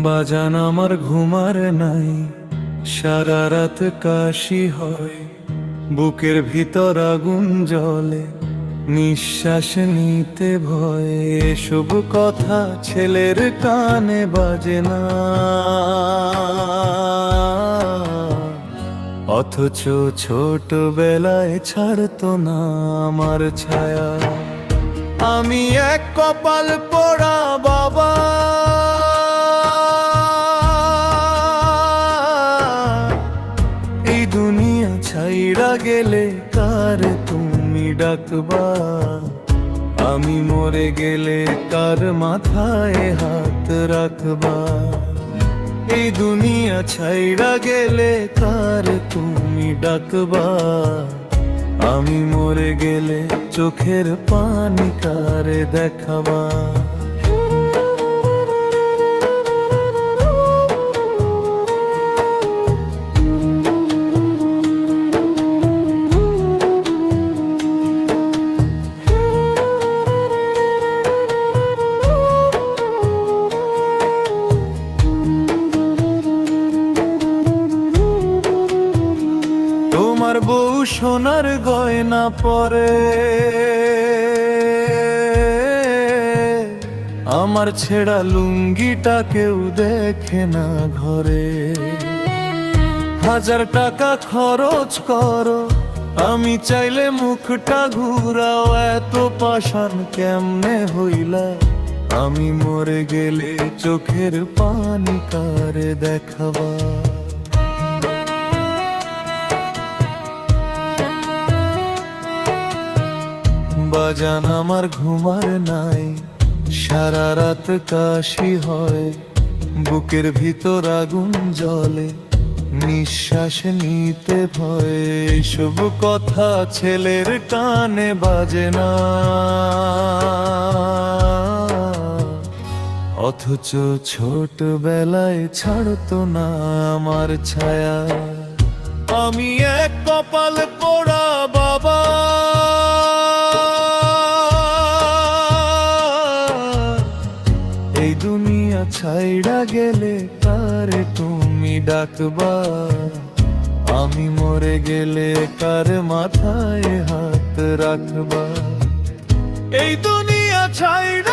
বাজান আমার ঘুমার নাই, সারা রাত কাশি হয়, বুকের ভিতর আগুন জ্বলে, নিঃশ্বাস নিতে ভয়। এসব কথা ছেলের কানে বাজে না, অথচ ছোটবেলায় ছাড়তো না আমার ছায়া। আমি এক কপাল পোড়া বাবা, এই দুনিয়া ছাইড়া গেলে কার তুমি ডাকবা? আমি মরে গেলে কার মাথায় হাত রাখবা? এই দুনিয়া ছাইড়া গেলে কার তুমি ডাকবা? আমি মরে গেলে চোখের পানি কারে দেখাবা? তোমার বউ সোনার গয়না পরে, আমার ছেঁড়া লুঙ্গিটা কেউ দেখে না ঘরে। 1000 টাকা খরচ করো, আমি চাইলে মুখটা ঘুরাও, এত পাষাণ কেমনে হইলা? আমি মরে গেলে চোখের পানি কারে দেখাবা? বাজান আমার ঘুমার নাই, সারা রাত কাশি হয়, বুকের ভিতর আগুন জ্বলে, নিঃশ্বাস নিতে ভয়। এসব কথা ছেলের কানে বাজে না, অথচ ছোটবেলায় ছাড়তো না আমার ছায়া। আমি এক কপাল পোড়া বাবা, এই দুনিয়া ছাইড়া গেলে কারে তুমি ডাকবা? আমি মরে গেলে কার মাথায় হাত রাখবা? এই দুনিয়া ছাইড়া